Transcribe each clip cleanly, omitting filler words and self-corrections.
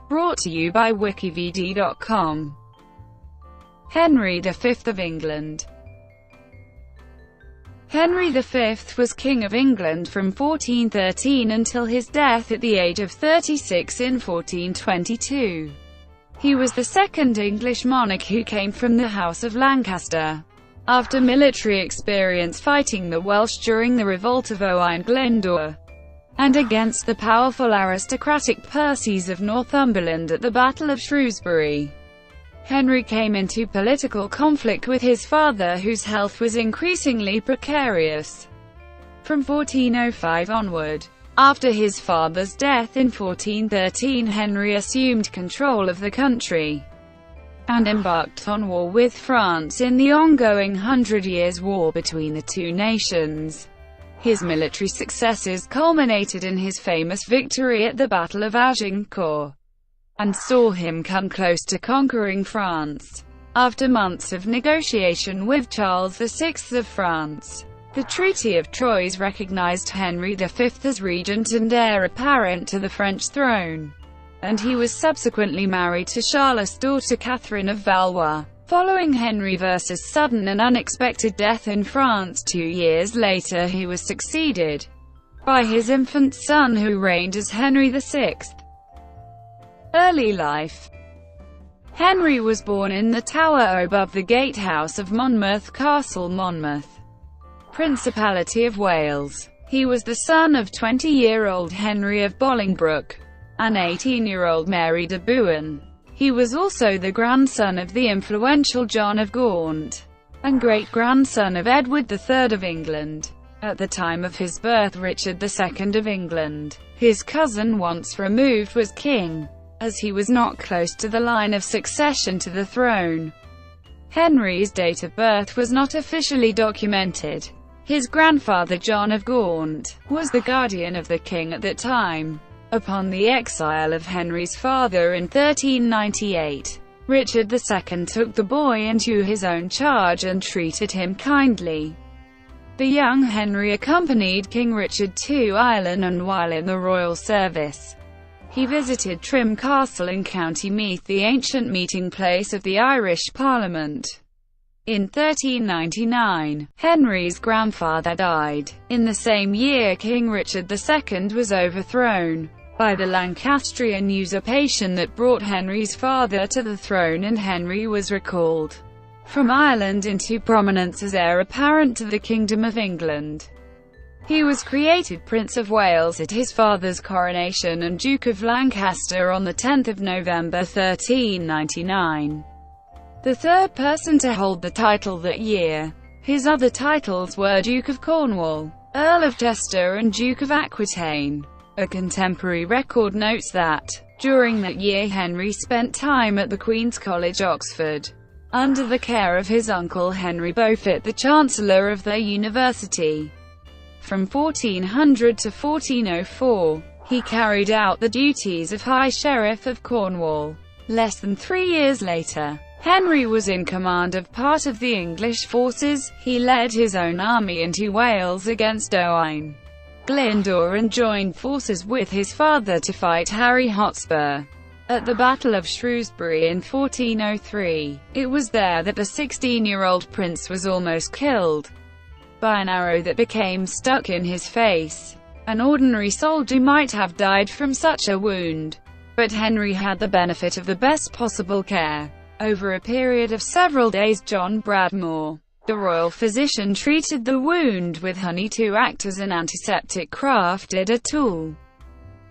Brought to you by wikivd.com. Henry V of England. Henry V was King of England from 1413 until his death at the age of 36 in 1422. He was the second English monarch who came from the House of Lancaster. After military experience fighting the Welsh during the revolt of Owain Glyndwr, and against the powerful aristocratic Percys of Northumberland at the Battle of Shrewsbury, Henry came into political conflict with his father, whose health was increasingly precarious from 1405 onward. After his father's death in 1413, Henry assumed control of the country and embarked on war with France in the ongoing 100 Years' War between the two nations. His military successes culminated in his famous victory at the Battle of Agincourt, and saw him come close to conquering France. After months of negotiation with Charles VI of France, the Treaty of Troyes recognized Henry V as regent and heir apparent to the French throne, and he was subsequently married to Charlotte's daughter Catherine of Valois. Following Henry V's sudden and unexpected death in France 2 years later, he was succeeded by his infant son, who reigned as Henry VI. Early life. Henry was born in the tower above the gatehouse of Monmouth Castle, Monmouth, Principality of Wales. He was the son of 20-year-old Henry of Bolingbroke and 18-year-old Mary de Bohun. He was also the grandson of the influential John of Gaunt, and great-grandson of Edward III of England. At the time of his birth, Richard II of England, his cousin once removed, was king, as he was not close to the line of succession to the throne. Henry's date of birth was not officially documented. His grandfather John of Gaunt was the guardian of the king at that time. Upon the exile of Henry's father in 1398, Richard II took the boy into his own charge and treated him kindly. The young Henry accompanied King Richard to Ireland, and while in the royal service, he visited Trim Castle in County Meath, the ancient meeting place of the Irish Parliament. In 1399, Henry's grandfather died. In the same year, King Richard II was overthrown by the Lancastrian usurpation that brought Henry's father to the throne, and Henry was recalled from Ireland into prominence as heir apparent to the Kingdom of England. He was created Prince of Wales at his father's coronation and Duke of Lancaster on 10 November 1399. The third person to hold the title that year. His other titles were Duke of Cornwall, Earl of Chester and Duke of Aquitaine. A contemporary record notes that, during that year, Henry spent time at the Queen's College, Oxford, under the care of his uncle Henry Beaufort, the Chancellor of their university. From 1400 to 1404, he carried out the duties of High Sheriff of Cornwall. Less than 3 years later, Henry was in command of part of the English forces. He led his own army into Wales against Owain Glyndwr and joined forces with his father to fight Harry Hotspur at the Battle of Shrewsbury in 1403. It was there that the 16-year-old prince was almost killed by an arrow that became stuck in his face. An ordinary soldier might have died from such a wound, but Henry had the benefit of the best possible care. Over a period of several days, John Bradmore, the royal physician, treated the wound with honey to act as an antiseptic, crafted a tool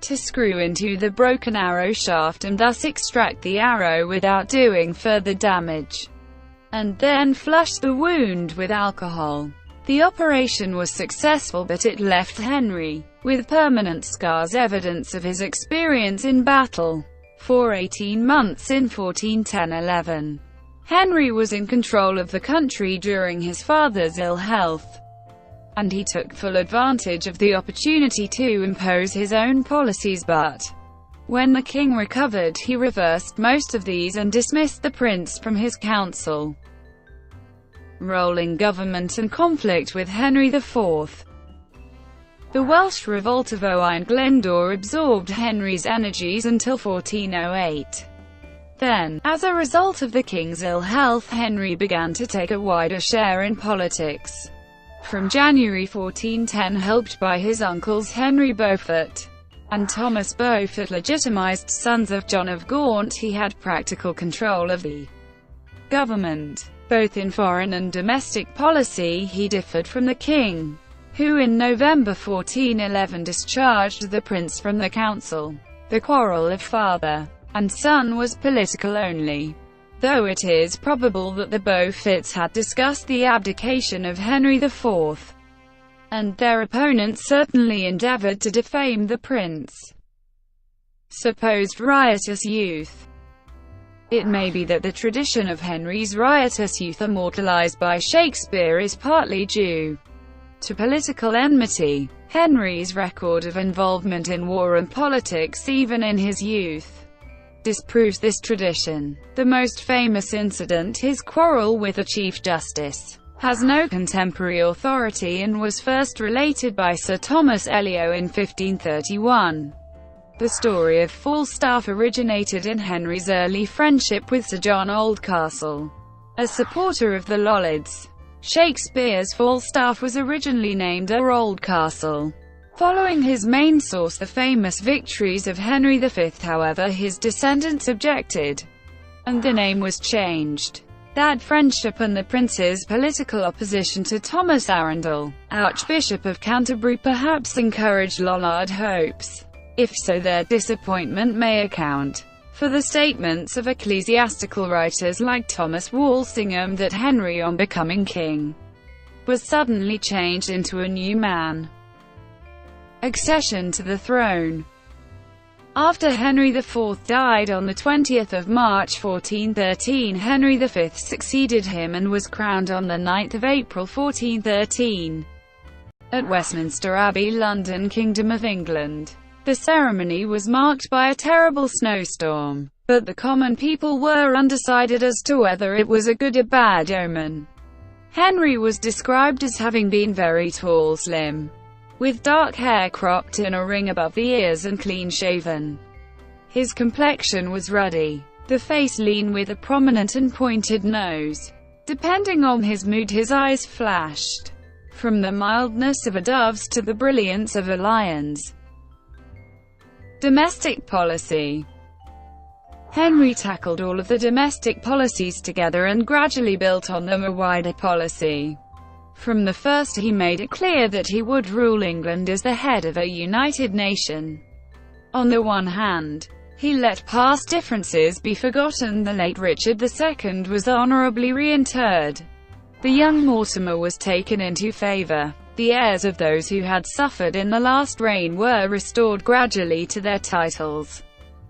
to screw into the broken arrow shaft and thus extract the arrow without doing further damage, and then flushed the wound with alcohol. The operation was successful, but it left Henry with permanent scars, evidence of his experience in battle. For 18 months in 1410–11, Henry was in control of the country during his father's ill health, and he took full advantage of the opportunity to impose his own policies, but when the king recovered, he reversed most of these and dismissed the prince from his council. Role in government and conflict with Henry IV. The Welsh revolt of Owain Glyndwr absorbed Henry's energies until 1408. Then, as a result of the king's ill health, Henry began to take a wider share in politics. From January 1410, helped by his uncles Henry Beaufort and Thomas Beaufort, legitimised sons of John of Gaunt, he had practical control of the government. Both in foreign and domestic policy he differed from the king, who in November 1411 discharged the prince from the council. The quarrel of father and son was political only, though it is probable that the Beauforts had discussed the abdication of Henry IV, and their opponents certainly endeavoured to defame the prince. Supposed riotous youth. It may be that the tradition of Henry's riotous youth immortalized by Shakespeare is partly due to political enmity. Henry's record of involvement in war and politics even in his youth disproves this tradition. The most famous incident, his quarrel with the Chief Justice, has no contemporary authority and was first related by Sir Thomas Elio in 1531. The story of Falstaff originated in Henry's early friendship with Sir John Oldcastle, a supporter of the Lollards. Shakespeare's Falstaff was originally named Oldcastle, following his main source, the famous victories of Henry V. However, his descendants objected, and the name was changed. That friendship and the prince's political opposition to Thomas Arundel, Archbishop of Canterbury, perhaps encouraged Lollard hopes. If so, their disappointment may account for the statements of ecclesiastical writers like Thomas Walsingham that Henry, on becoming king, was suddenly changed into a new man. Accession to the throne. After Henry IV died on 20 March 1413, Henry V succeeded him and was crowned on 9 April 1413 at Westminster Abbey, London, Kingdom of England. The ceremony was marked by a terrible snowstorm, but the common people were undecided as to whether it was a good or bad omen. Henry was described as having been very tall, slim, with dark hair cropped in a ring above the ears and clean-shaven. His complexion was ruddy, the face lean with a prominent and pointed nose. Depending on his mood, his eyes flashed from the mildness of a dove's to the brilliance of a lion's. Domestic policy. Henry tackled all of the domestic policies together and gradually built on them a wider policy. From the first he made it clear that he would rule England as the head of a united nation. On the one hand, he let past differences be forgotten. The late Richard II was honourably reinterred. The young Mortimer was taken into favour. The heirs of those who had suffered in the last reign were restored gradually to their titles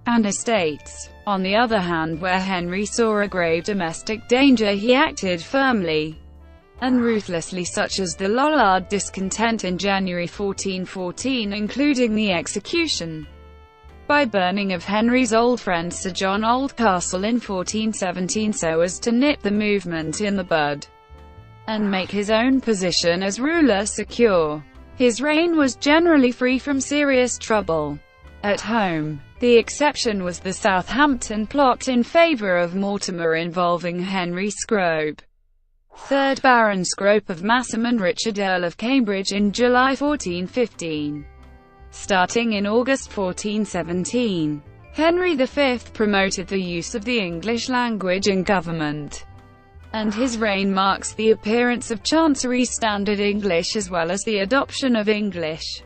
and estates. On the other hand, where Henry saw a grave domestic danger, he acted firmly and ruthlessly, such as the Lollard discontent in January 1414, including the execution by burning of Henry's old friend Sir John Oldcastle in 1417, so as to nip the movement in the bud and make his own position as ruler secure. His reign was generally free from serious trouble at home. The exception was the Southampton plot in favour of Mortimer involving Henry Scrope, 3rd Baron Scrope of Masham, and Richard Earl of Cambridge in July 1415. Starting in August 1417, Henry V promoted the use of the English language in government, and his reign marks the appearance of Chancery Standard English as well as the adoption of English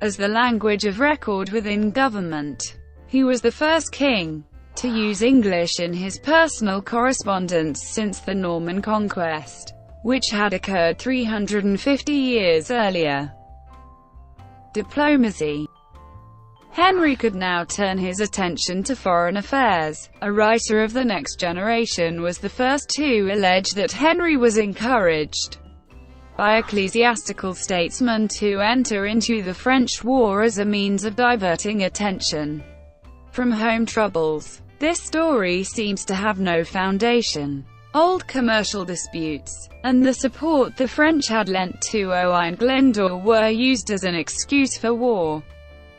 as the language of record within government. He was the first king to use English in his personal correspondence since the Norman conquest, which had occurred 350 years earlier. Diplomacy. Henry could now turn his attention to foreign affairs. A writer of the next generation was the first to allege that Henry was encouraged by ecclesiastical statesmen to enter into the French war as a means of diverting attention from home troubles. This story seems to have no foundation. old commercial disputes, and the support the French had lent to Owain Glyndwr were used as an excuse for war.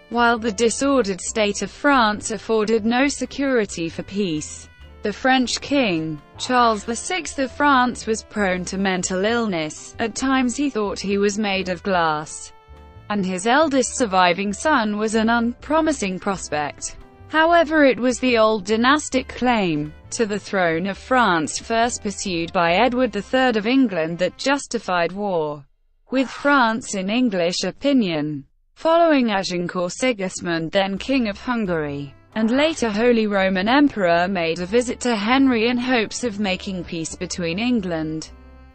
While the disordered state of France afforded no security for peace, the French king, Charles VI of France, was prone to mental illness. At times he thought he was made of glass, and his eldest surviving son was an unpromising prospect. However, it was the old dynastic claim to the throne of France, first pursued by Edward III of England, that justified war with France in English opinion. Following Agincourt, Sigismund, then King of Hungary, and later Holy Roman Emperor, made a visit to Henry in hopes of making peace between England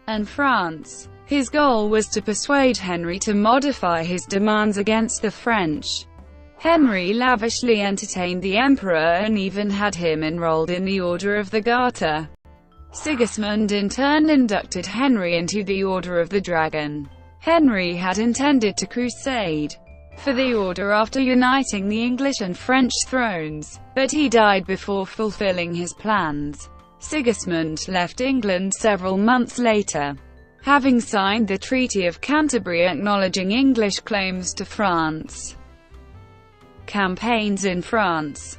and France. His goal was to persuade Henry to modify his demands against the French. Henry lavishly entertained the emperor and even had him enrolled in the Order of the Garter. Sigismund in turn inducted Henry into the Order of the Dragon. Henry had intended to crusade for the order after uniting the English and French thrones, but he died before fulfilling his plans. Sigismund left England several months later, having signed the Treaty of Canterbury acknowledging English claims to France. Campaigns in France.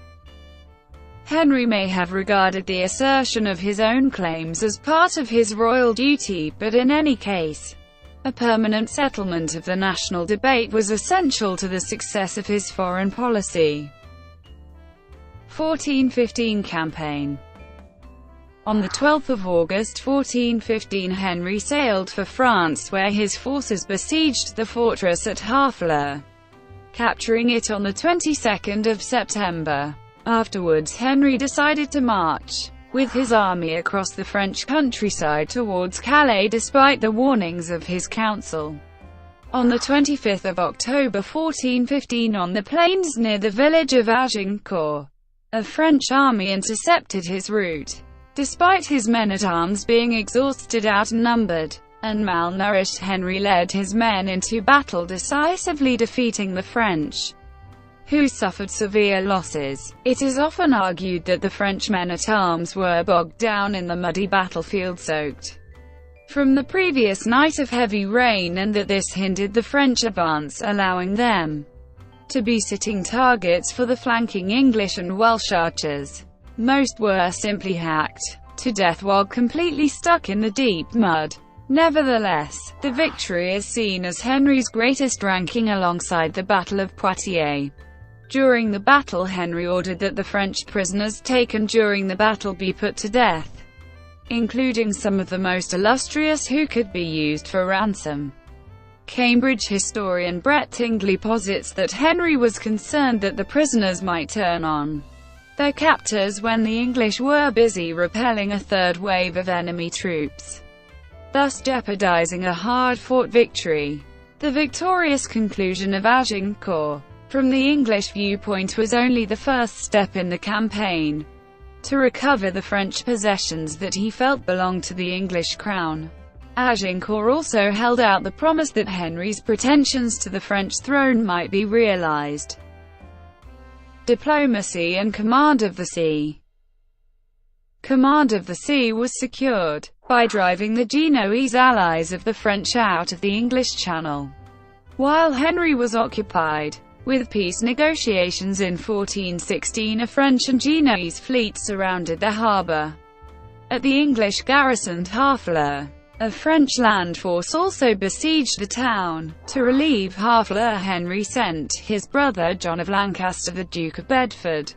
Henry may have regarded the assertion of his own claims as part of his royal duty, but in any case, a permanent settlement of the national debate was essential to the success of his foreign policy. 1415 campaign. On 12 August 1415, Henry sailed for France, where his forces besieged the fortress at Harfleur, capturing it on the 22nd of September. Afterwards, Henry decided to march with his army across the French countryside towards Calais despite the warnings of his council. On 25 October 1415, on the plains near the village of Agincourt, a French army intercepted his route. Despite his men-at-arms being exhausted, outnumbered, and malnourished, Henry led his men into battle, decisively defeating the French, who suffered severe losses. It is often argued that the French men-at-arms were bogged down in the muddy battlefield soaked from the previous night of heavy rain, and that this hindered the French advance, allowing them to be sitting targets for the flanking English and Welsh archers. Most were simply hacked to death while completely stuck in the deep mud. Nevertheless, the victory is seen as Henry's greatest, ranking alongside the Battle of Poitiers. During the battle, Henry ordered that the French prisoners taken during the battle be put to death, including some of the most illustrious who could be used for ransom. Cambridge historian Brett Tingley posits that Henry was concerned that the prisoners might turn on their captors when the English were busy repelling a third wave of enemy troops, thus jeopardizing a hard-fought victory. The victorious conclusion of Agincourt, from the English viewpoint, was only the first step in the campaign to recover the French possessions that he felt belonged to the English crown. Agincourt also held out the promise that Henry's pretensions to the French throne might be realized. Diplomacy and command of the sea. Command of the sea was secured by driving the Genoese allies of the French out of the English Channel, while Henry was occupied with peace negotiations. In 1416, a French and Genoese fleet surrounded the harbour. At the English garrisoned Harfleur, a French land force also besieged the town. To relieve Harfleur, Henry sent his brother John of Lancaster, the Duke of Bedford,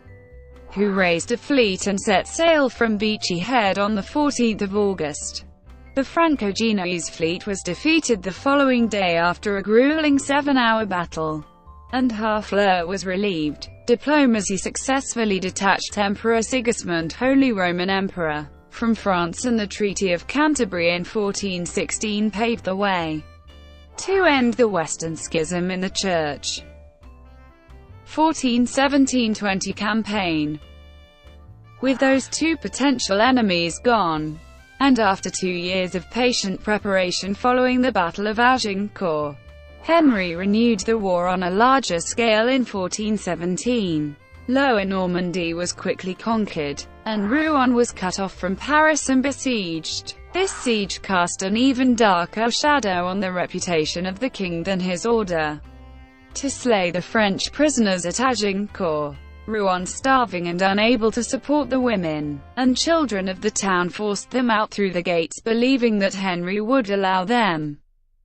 who raised a fleet and set sail from Beachy Head on 14 August. The Franco-Genoese fleet was defeated the following day after a grueling 7-hour battle, and Harfleur was relieved. Diplomacy successfully detached Emperor Sigismund, Holy Roman Emperor, from France, and the Treaty of Canterbury in 1416 paved the way to end the Western Schism in the Church. 1417–20 campaign. With those two potential enemies gone, and after 2 years of patient preparation following the Battle of Agincourt, Henry renewed the war on a larger scale in 1417. Lower Normandy was quickly conquered, and Rouen was cut off from Paris and besieged. This siege cast an even darker shadow on the reputation of the king than his order to slay the French prisoners at Agincourt. Rouen, starving and unable to support the women and children of the town, forced them out through the gates, believing that Henry would allow them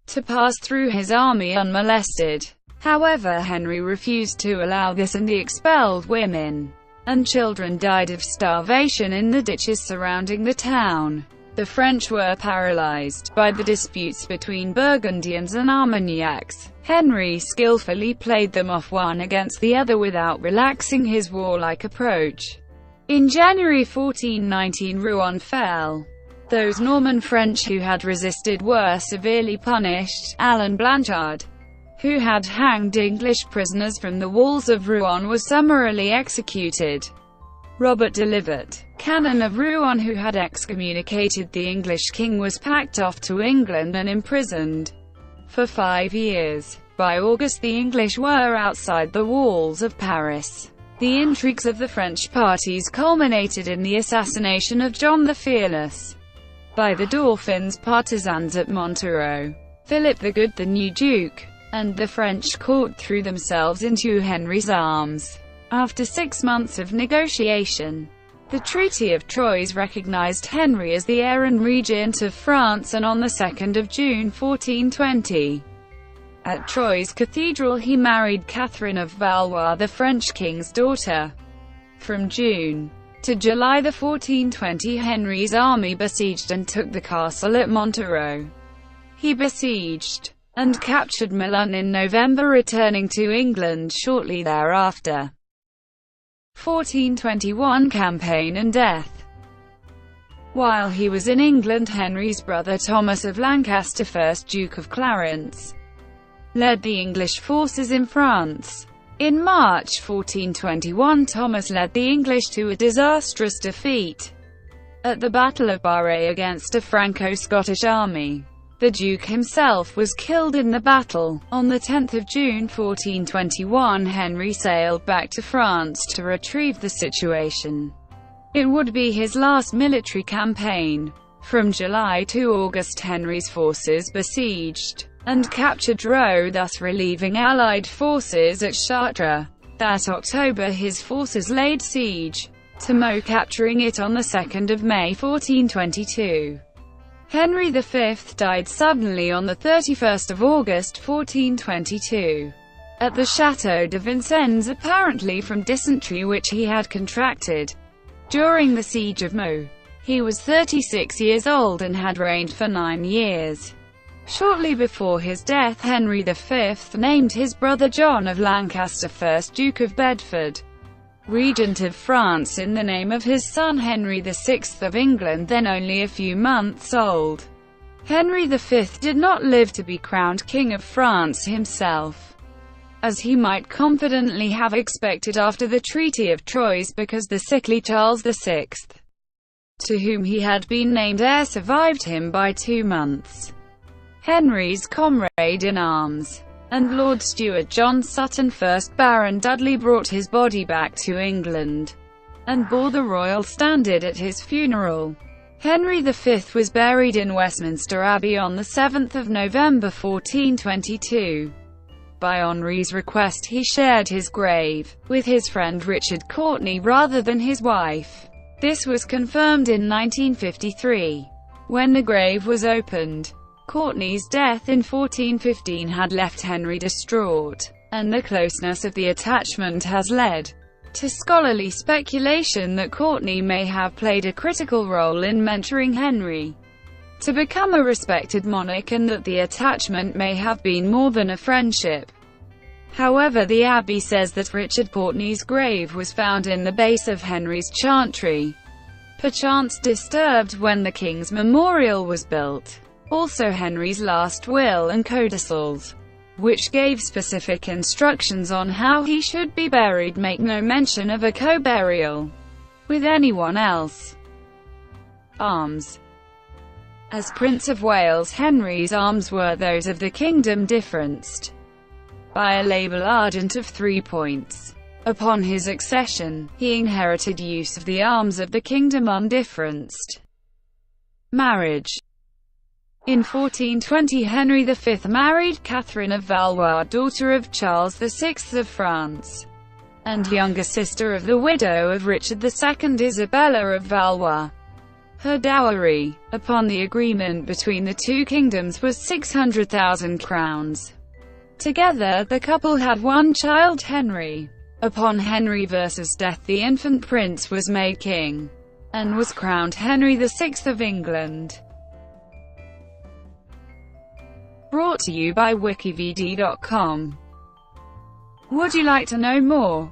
to pass through his army unmolested. However, Henry refused to allow this, and the expelled women and children died of starvation in the ditches surrounding the town. The French were paralyzed by the disputes between Burgundians and Armagnacs. Henry skillfully played them off one against the other without relaxing his warlike approach. In January 1419, Rouen fell. Those Norman French who had resisted were severely punished. Alan Blanchard, who had hanged English prisoners from the walls of Rouen, was summarily executed. Robert de Livert, canon of Rouen, who had excommunicated the English king, was packed off to England and imprisoned for 5 years. By August, the English were outside the walls of Paris. The intrigues of the French parties culminated in the assassination of John the Fearless by the Dauphin's partisans at Montereau. Philip the Good, the new duke, and the French court threw themselves into Henry's arms. After 6 months of negotiation, the Treaty of Troyes recognized Henry as the heir and regent of France, and on the 2nd of June 1420, at Troyes Cathedral, he married Catherine of Valois, the French king's daughter. From June to July 1420, Henry's army besieged and took the castle at Montereau. He besieged and captured Melun in November, returning to England shortly thereafter. 1421 Campaign and death. While he was in England, Henry's brother Thomas of Lancaster, 1st Duke of Clarence, led the English forces in France. In March 1421, Thomas led the English to a disastrous defeat at the Battle of Barre against a Franco-Scottish army. The Duke himself was killed in the battle. On the 10th of June 1421, Henry sailed back to France to retrieve the situation. It would be his last military campaign. From July to August, Henry's forces besieged and captured Dreux, thus relieving Allied forces at Chartres. That October, his forces laid siege to Meaux, capturing it on the 2nd of May 1422. Henry V died suddenly on the 31st of August 1422 at the Château de Vincennes, apparently from dysentery which he had contracted during the siege of Meaux. He was 36 years old and had reigned for 9 years. Shortly before his death, Henry V named his brother John of Lancaster 1st Duke of Bedford regent of France in the name of his son Henry VI of England, then only a few months old. Henry V did not live to be crowned King of France himself, as he might confidently have expected after the Treaty of Troyes, because the sickly Charles VI, to whom he had been named heir, survived him by 2 months. Henry's comrade-in-arms and Lord Steward John Sutton, 1st Baron Dudley, brought his body back to England and bore the royal standard at his funeral. Henry V was buried in Westminster Abbey on the 7th of November 1422. By Henry's request, he shared his grave with his friend Richard Courtenay rather than his wife. This was confirmed in 1953, when the grave was opened. Courtenay's death in 1415 had left Henry distraught, and the closeness of the attachment has led to scholarly speculation that Courtenay may have played a critical role in mentoring Henry to become a respected monarch, and that the attachment may have been more than a friendship. However, the Abbey says that Richard Courtenay's grave was found in the base of Henry's chantry, perchance disturbed when the King's Memorial was built. Also, Henry's last will and codicils, which gave specific instructions on how he should be buried, make no mention of a co-burial with anyone else. Arms. As Prince of Wales, Henry's arms were those of the kingdom, differenced by a label argent of 3 points. Upon his accession, he inherited use of the arms of the kingdom undifferenced. Marriage. In 1420 Henry V married Catherine of Valois, daughter of Charles VI of France, and younger sister of the widow of Richard II Isabella of Valois. Her dowry, upon the agreement between the two kingdoms, was 600,000 crowns. Together, the couple had one child, Henry. Upon Henry I's death the infant prince was made king, and was crowned Henry VI of England. Brought to you by wikivd.com. Would you like to know more?